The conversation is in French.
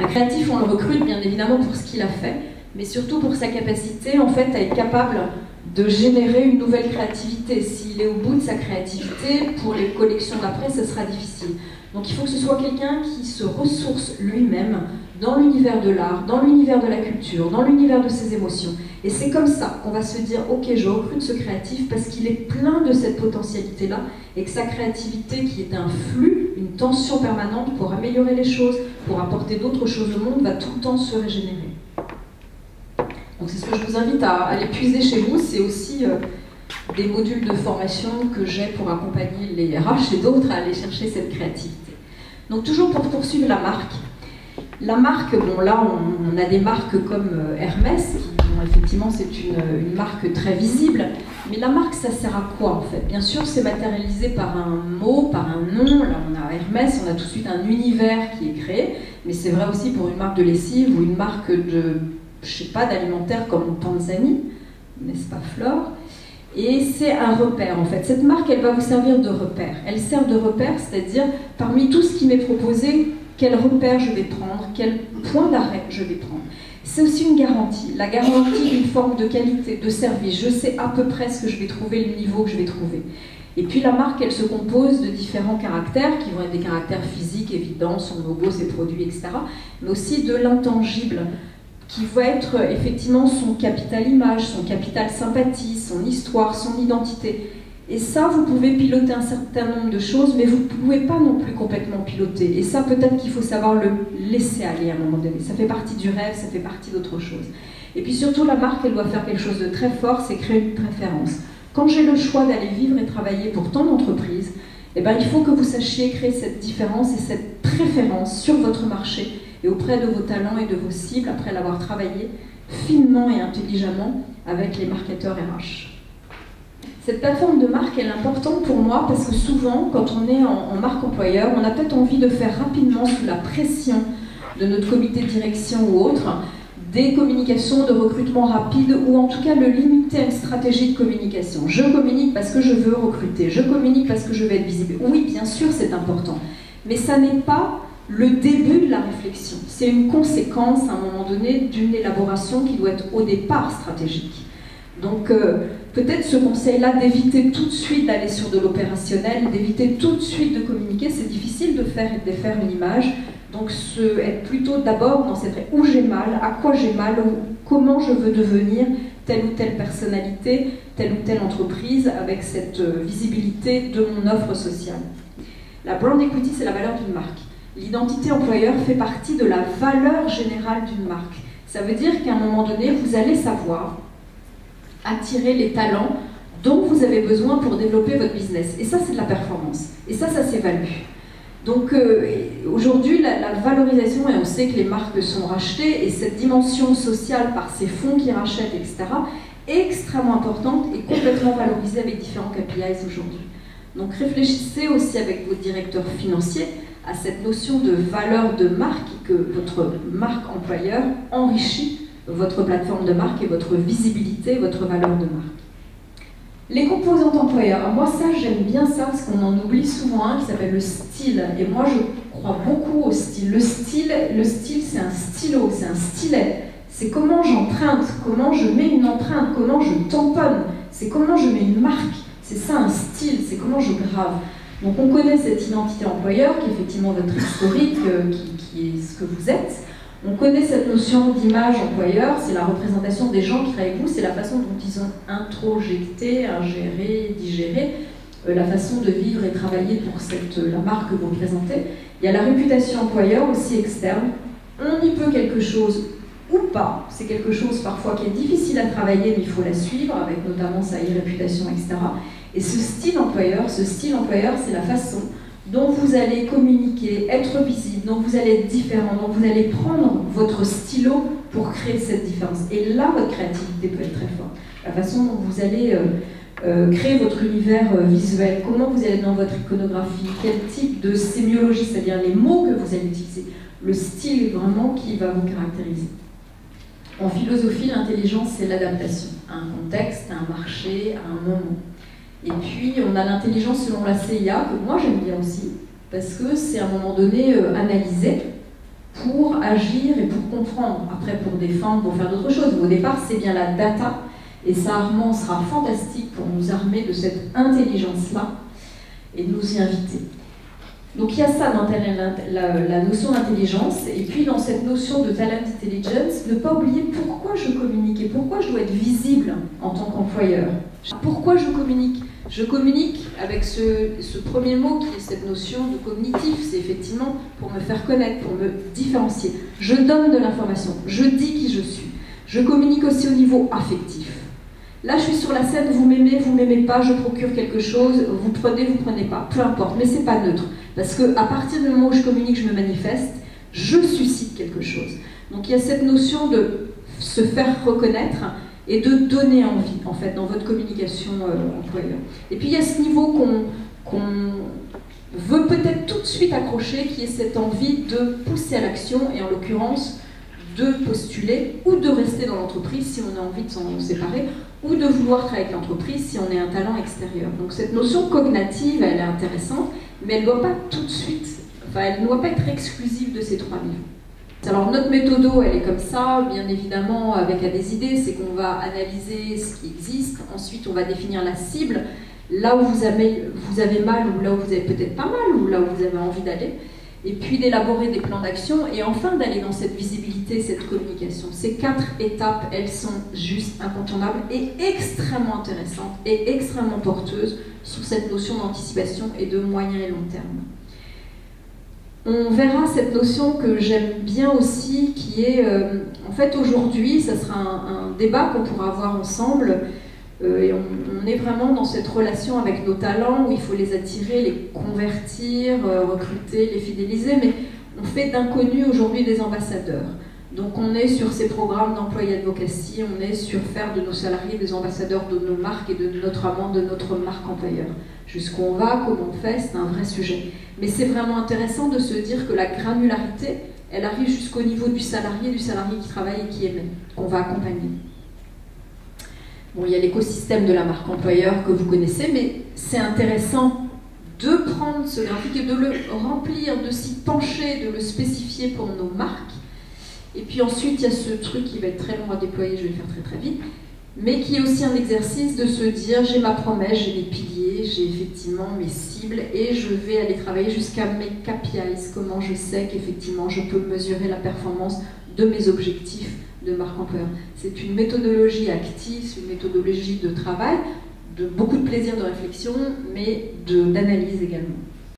Un créatif, on le recrute bien évidemment pour ce qu'il a fait, mais surtout pour sa capacité en fait à être capable de générer une nouvelle créativité. S'il est au bout de sa créativité, pour les collections d'après, ce sera difficile. Donc il faut que ce soit quelqu'un qui se ressource lui-même dans l'univers de l'art, dans l'univers de la culture, dans l'univers de ses émotions. Et c'est comme ça qu'on va se dire, ok, je recrute ce créatif parce qu'il est plein de cette potentialité-là et que sa créativité, qui est un flux, une tension permanente pour améliorer les choses, pour apporter d'autres choses au monde, va tout le temps se régénérer. Donc c'est ce que je vous invite à aller puiser chez vous. C'est aussi des modules de formation que j'ai pour accompagner les RH et d'autres à aller chercher cette créativité. Donc toujours pour poursuivre la marque. La marque, bon là on a des marques comme Hermès, qui, bon, effectivement c'est une marque très visible, mais la marque ça sert à quoi en fait? Bien sûr c'est matérialisé par un mot, par un nom. Là on a Hermès, on a tout de suite un univers qui est créé, mais c'est vrai aussi pour une marque de lessive ou une marque de, je sais pas, d'alimentaire comme Panzani, n'est-ce pas Flore? Et c'est un repère en fait. Cette marque elle va vous servir de repère. Elle sert de repère, c'est-à-dire parmi tout ce qui m'est proposé, quel repère je vais prendre, quel point d'arrêt je vais prendre. C'est aussi une garantie, la garantie d'une forme de qualité, de service. Je sais à peu près ce que je vais trouver, le niveau que je vais trouver. Et puis la marque, elle se compose de différents caractères, qui vont être des caractères physiques, évidents, son logo, ses produits, etc. Mais aussi de l'intangible, qui va être effectivement son capital image, son capital sympathie, son histoire, son identité. Et ça, vous pouvez piloter un certain nombre de choses, mais vous ne pouvez pas non plus complètement piloter. Et ça, peut-être qu'il faut savoir le laisser aller à un moment donné. Ça fait partie du rêve, ça fait partie d'autre chose. Et puis surtout, la marque, elle doit faire quelque chose de très fort, c'est créer une préférence. Quand j'ai le choix d'aller vivre et travailler pour tant d'entreprises, eh ben, il faut que vous sachiez créer cette différence et cette préférence sur votre marché et auprès de vos talents et de vos cibles, après l'avoir travaillé finement et intelligemment avec les marketeurs RH. Cette plateforme de marque, elle est importante pour moi parce que souvent, quand on est en marque employeur, on a peut-être envie de faire rapidement, sous la pression de notre comité de direction ou autre, des communications de recrutement rapide ou en tout cas le limiter à une stratégie de communication. Je communique parce que je veux recruter, je communique parce que je veux être visible. Oui, bien sûr, c'est important, mais ça n'est pas le début de la réflexion. C'est une conséquence, à un moment donné, d'une élaboration qui doit être au départ stratégique. Donc peut-être ce conseil-là d'éviter tout de suite d'aller sur de l'opérationnel, d'éviter tout de suite de communiquer, c'est difficile de faire et de défaire une image. Donc être plutôt d'abord dans cette où j'ai mal, à quoi j'ai mal, comment je veux devenir telle ou telle personnalité, telle ou telle entreprise avec cette visibilité de mon offre sociale. La brand equity, c'est la valeur d'une marque. L'identité employeur fait partie de la valeur générale d'une marque. Ça veut dire qu'à un moment donné, vous allez savoir attirer les talents dont vous avez besoin pour développer votre business. Et ça, c'est de la performance. Et ça s'évalue. Donc aujourd'hui, la valorisation, et on sait que les marques sont rachetées, et cette dimension sociale par ces fonds qui rachètent, etc., est extrêmement importante et complètement valorisée avec différents KPIs aujourd'hui. Donc réfléchissez aussi avec vos directeurs financiers à cette notion de valeur de marque, que votre marque employeur enrichit votre plateforme de marque et votre visibilité, votre valeur de marque. Les composantes employeurs, alors moi ça j'aime bien ça parce qu'on en oublie souvent un qui s'appelle le style, et moi je crois beaucoup au style. Le style c'est un stylo, c'est un stylet, c'est comment j'emprunte, comment je mets une empreinte, comment je tamponne, c'est comment je mets une marque, c'est ça un style, c'est comment je grave. Donc on connaît cette identité employeur qui est effectivement votre historique, qui est ce que vous êtes. On connaît cette notion d'image employeur, c'est la représentation des gens qui travaillent avec vous, c'est la façon dont ils ont introjecté, ingéré, digéré la façon de vivre et travailler pour la marque que vous représentez. Il y a la réputation employeur aussi externe. On y peut quelque chose ou pas, c'est quelque chose parfois qui est difficile à travailler, mais il faut la suivre, avec notamment sa réputation, etc. Et ce style employeur, c'est la façon dont vous allez communiquer, être visible, dont vous allez être différent, dont vous allez prendre votre stylo pour créer cette différence. Et là, votre créativité peut être très forte. La façon dont vous allez créer votre univers visuel, comment vous allez être dans votre iconographie, quel type de sémiologie, c'est-à-dire les mots que vous allez utiliser, le style vraiment qui va vous caractériser. En philosophie, l'intelligence, c'est l'adaptation à un contexte, à un marché, à un moment. Et puis, on a l'intelligence selon la CIA, que moi j'aime bien aussi, parce que c'est à un moment donné analysé pour agir et pour comprendre, après pour défendre, pour faire d'autres choses. Au départ, c'est bien la data, et ça, Armand sera fantastique pour nous armer de cette intelligence-là et nous y inviter. Donc il y a ça dans la notion d'intelligence, et puis dans cette notion de talent intelligence, ne pas oublier pourquoi je communique et pourquoi je dois être visible en tant qu'employeur. Pourquoi je communique? Je communique avec ce premier mot qui est cette notion de cognitif, c'est effectivement pour me faire connaître, pour me différencier. Je donne de l'information, je dis qui je suis. Je communique aussi au niveau affectif. Là, je suis sur la scène, vous m'aimez pas, je procure quelque chose, vous prenez pas, peu importe, mais c'est pas neutre. Parce qu'à partir du moment où je communique, je me manifeste, je suscite quelque chose. Donc il y a cette notion de se faire reconnaître et de donner envie, en fait, dans votre communication employeur. Et puis il y a ce niveau qu'on veut peut-être tout de suite accrocher, qui est cette envie de pousser à l'action, et en l'occurrence, de postuler ou de rester dans l'entreprise si on a envie de s'en séparer, ou de vouloir travailler avec l'entreprise si on est un talent extérieur. Donc cette notion cognitive, elle est intéressante, mais elle ne doit pas tout de suite, elle ne doit pas être exclusive de ces trois niveaux. Alors notre méthodo, elle est comme ça, bien évidemment avec des idées, c'est qu'on va analyser ce qui existe, ensuite on va définir la cible, là où vous avez mal, ou là où vous avez peut-être pas mal, ou là où vous avez envie d'aller, et puis d'élaborer des plans d'action, et enfin d'aller dans cette visibilité, cette communication. Ces 4 étapes, elles sont juste incontournables et extrêmement intéressantes et extrêmement porteuses sur cette notion d'anticipation et de moyen et long terme. On verra cette notion que j'aime bien aussi, qui est, en fait aujourd'hui, ça sera un débat qu'on pourra avoir ensemble, et on est vraiment dans cette relation avec nos talents où il faut les attirer, les convertir, recruter, les fidéliser, mais on fait d'inconnus aujourd'hui des ambassadeurs. Donc on est sur ces programmes d'employé advocacy, on est sur faire de nos salariés des ambassadeurs de nos marques et de notre amant, de notre marque employeur. Jusqu'où on va, comment on fait, c'est un vrai sujet. Mais c'est vraiment intéressant de se dire que la granularité, elle arrive jusqu'au niveau du salarié qui travaille et qui aime, qu'on va accompagner. Bon, il y a l'écosystème de la marque employeur que vous connaissez, mais c'est intéressant de prendre ce graphique et de le remplir, de s'y pencher, de le spécifier pour nos marques. Et puis ensuite, il y a ce truc qui va être très long à déployer, je vais le faire très très vite, mais qui est aussi un exercice de se dire, j'ai ma promesse, j'ai mes piliers, j'ai effectivement mes cibles, et je vais aller travailler jusqu'à mes KPIs, comment je sais qu'effectivement je peux mesurer la performance de mes objectifs de marque employeur. C'est une méthodologie active, c'est une méthodologie de travail, de beaucoup de plaisir de réflexion, mais d'analyse également.